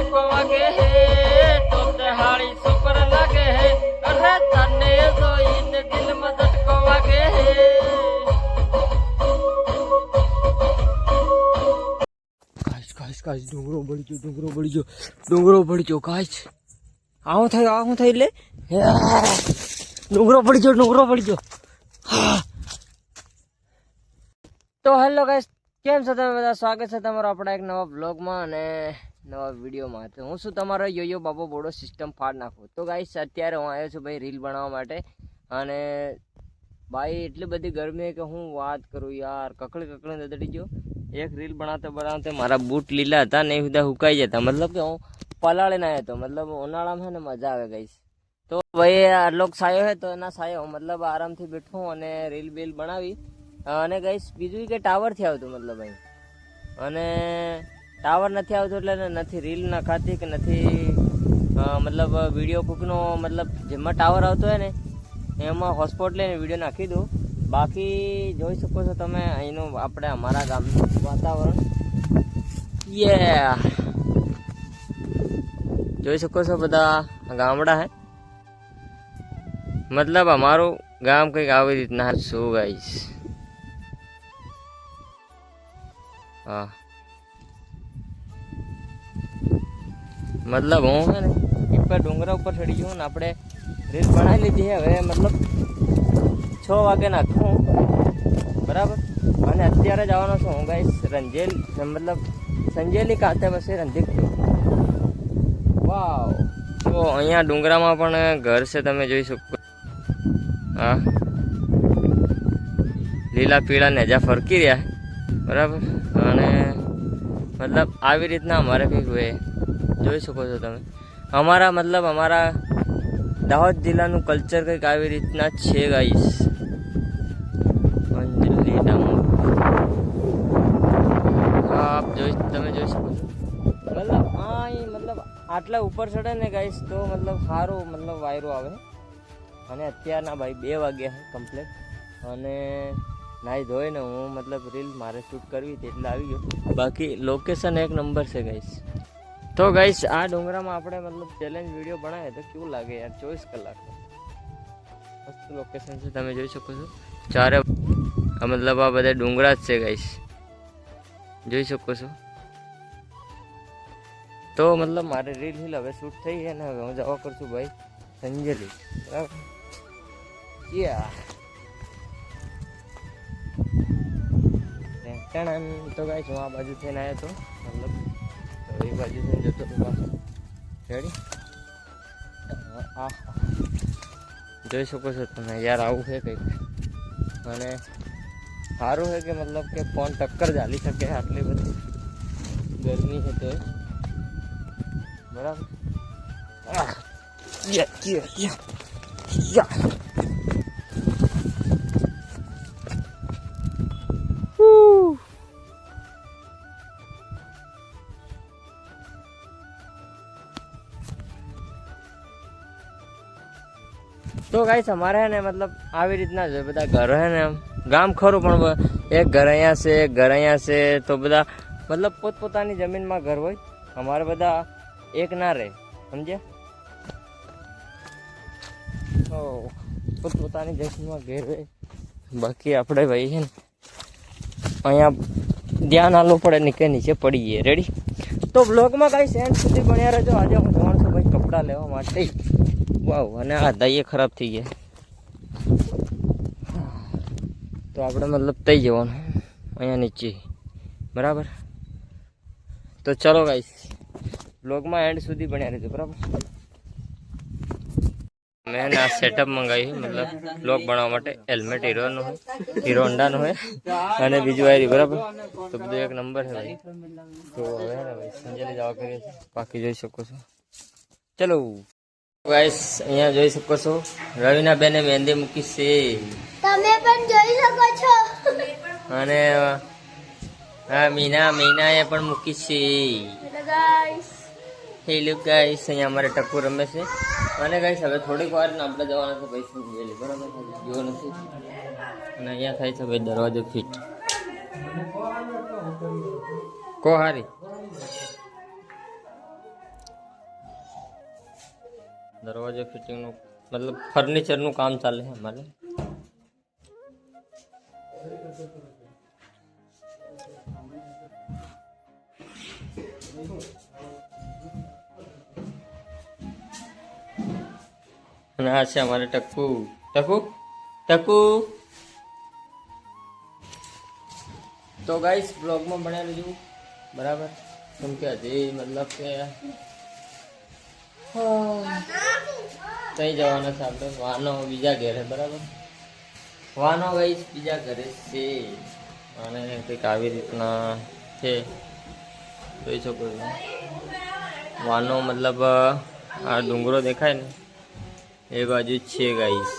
झटको वागे है तो हाड़ी सुपर लगे है अरे तने तो इन दिल में झटको वागे है गाइस डूंगरो बड़ी जो गाइस आऊं थाई ले डूंगरो बड़ी जो तो हेलो गाइस केम छो तमे बधा स्वागत है तमारो आपड़ा एक नवा ब्लॉग में अने नवा वीडियो में तो हूँ छुं तमारो योयो बाबो बोडो सिस्टम फाड़ नाखो तो गाइस अत्यारे हूँ आव्यो छुं भाई रील बनाववा माटे अने भाई एटली बधी गर्मी है कि हूँ बात करूँ यार ककड़ी नदड़ी गयो एक रील बनाते मारा बूट लीला था नहीं सीधा हुकाई जाता मतलब कि हूँ पलाळे ना तो मतलब उनाळा में ने मजा आवे गाइस तो भाई लोग सायो है तो एना सायो मतलब आराम थी बैठूं अने रील बील बनावी अने गाइस बीजू के टावर थी आवतुं मतलब भाई अने टावर नहीं आवतुं એટલે નથી रील नखाती કે નથી मतलब वीडियो कूकनो मतलब जेमां टावर आवतो है ने एमां हॉटस्पॉट लईने वीडियो नाखी दो बाकी જોઈ શકો છો તમે અહીંનો આપણે અમારા ગામનું વાતાવરણ જોઈ શકો છો બધા ગામડા હે मतलब અમારું ગામ કંઈક આવી રીતના શું ગાઈસ हाँ मतलब हूँ है ने ऊपर डूंगरा ऊपर चढ़ी गयो ने આપણે રીલ બનાવી લીધી है હવે मतलब 6 વાગે નાખું बराबर અને અત્યારે જવાનો છું હું ગાઈસ રંજેલ मतलब સંજેલી કાંઠે પાસે રંધીક વાવ તો અહીંયા ડુંગરામાં પણ ઘર છે તમે જોઈ શકો હા લીલા પીળા નેજા ફરકી રહ્યા બરાબર અને मतलब આવી રીતના અમારે કંઈક હોય જોઈ શકો છો તમે અમારા मतलब અમારા દાહોદ જિલ્લાનું કલ્ચર કંઈક આવી રીતના છે ગાઈસ आप તમે જોઈ શકો છો मतलब मतलब આટલા ઉપર ચડે ને ગાઈસ તો मतलब સારો मतलब વાયરો આવે અને અત્યારના ભાઈ 2 વાગ્યા છે કમ્પ્લીટ અને નાઈ ધોઈને હું मतलब રીલ મારે શૂટ કરવી હતી એટલે આવી ગયો બાકી લોકેશન એક નંબર છે ગાઈસ તો ગાઈસ આ ડુંગરામાં આપણે मतलब ચેલેન્જ વિડીયો બનાવે તો કેવું લાગે યાર 24 કલાક મસ્ત લોકેશન છે તમે જોઈ શકો છો ચારે मतलब આ બધા ડુંગરા જ છે ગાઈસ જોઈ શકો છો તો मतलब મારે રીલ હવે શૂટ થઈ છે ને હવે હું જવા કરશું ભાઈ સંજેલી બરાબર તો ગાઈસ હું આ બાજુ થઈને આવ્યો તો मतलब તો એ બાજુ થઈને જતો તો પાછો રેડી જોઈ શકો છો તમે યાર આવું છે કંઈક અને સારું છે કે मतलब કે ફોન ટક્કર ચાલી શકે આટલી બધી ગરમી છે તો બરાબર तो गाइस हमारे है ने मतलब આવી રીતના જ બધા ઘર है ને ગામ ખરું પણ એક ઘર અહીંયા છે એક ઘર અહીંયા છે તો બધા मतलब પોતપોતાની જમીનમાં ઘર હોય અમારે બધા એક ના રહે સમજ્યા તો પોતપોતાની જમીનમાં ઘર હોય બાકી આપણે ભાઈ છે ને અહીંયા ધ્યાન આલવું પડે ને કે નીચે પડી ગયે રેડી તો બ્લોગમાં ગાઈસ એન્ડ સુધી બન્યા રહેજો આજે હું જવાનું છું ભાઈ કપડાં લેવા માટે वाव અને આ દાઈએ ખરાબ થઈ ગયા તો આપણે मतलब તઈ જવાનું અહીંયા નીચે બરાબર તો ચલો ગાઈસ બ્લોગમાં એન્ડ સુધી બન્યા રહેજો બરાબર મેં આ સેટઅપ મંગાવ્યું मतलब બ્લોગ બનાવવા માટે હેલ્મેટ હીરોનું હોય હીરો હોન્ડાનું હોય અને બીજું આવી બરાબર તો બધું એક નંબર છે ભાઈ તો હવે ને ભાઈ સંજેલી જવા કરીએ બાકી જોઈ શકો છો ચલો गाइस અહીંયા જોઈ શકો છો રવિના બેને મહેંદી મૂકી છે તમે પણ જોઈ શકો છો અને હા મીનાએ પણ મૂકી છે હેલો ગાઈસ અહીંયા અમારે ટપ્પુ રમે છે અને ગાઈસ હવે થોડીક વાર ને આપણે જવાના છે ભાઈ સંજેલી બરાબર જો નથી અને અહીંયા થાય છે ભાઈ દરવાજો ફિટ કો હારી દરવાજા ફિટિંગનું મતલબ ફર્નિચરનું કામ ચાલે છે અમારે. અને આ છે અમારે ટકુ. ટકુ ટકુ. તો ગાઈસ બ્લોગમાં બન્યા રહેજો બરાબર, કેમ કે હજી મતલબ કે કઈ જવાના છે આપણે. વાનો બીજા ઘરે બરાબર, વાનો ગાઈસ બીજા ઘરે છે અને કંઈક આવી રીતના છે જોઈ શકો છો. વાનો મતલબ આ ડુંગરો દેખાય ને એ બાજુ જ છે ગાઈસ,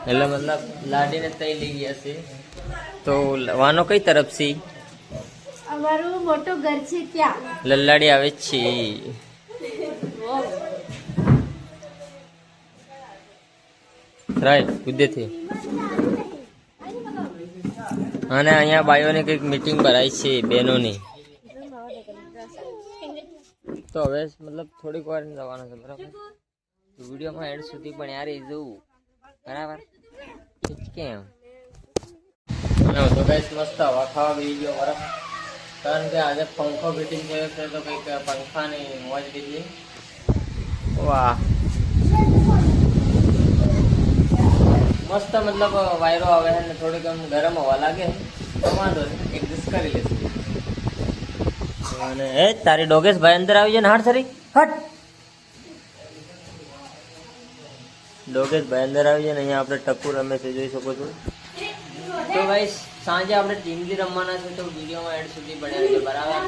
એટલે મતલબ લાડીને તઈ લઈ ગયા છે. તો વાનો કઈ તરફ છે? અમારું મોટું ઘર છે ત્યાં. લલ્લાડી આવે છે. રાઈટ કુદેથી. અને અહીંયા બાયોની કંઈક મીટિંગ ભરાઈ છે બહેનોની. તો હવે મતલબ થોડીક વાર જવાનું છે બરાબર. તો વિડીયોમાં એન્ડ સુધી પણ યાર એ જોવું બરાબર. કેમ તો ગાઈસ મસ્ત હવા ખાવા બેસી ગયો બરાબર, કારણ કે આજે પંખો ફિટિંગ થયો છે તો કંઈક પંખાની મોજ લીધી. વાહ મસ્ત મતલબ વાયરો આવે છે ને થોડીક આમ ગરમ હવા લાગે તો વાંધો નહીં, એડજસ્ટ કરી લેશું. અને એ તારી ડોગેશ ભાઈ અંદર આવી જાય ને હાટ સરી હટ. ડોગેશ ભાઈ અંદર આવી જાય ને અહીંયા આપણે ટક્કુ રમે છે જોઈ શકો છો. તો ગાઈસ સાંજે આપણે ટીમથી રમવાના છે તો વિડીયોમાં એડ સુધી બન્યા રહેજો બરાબર.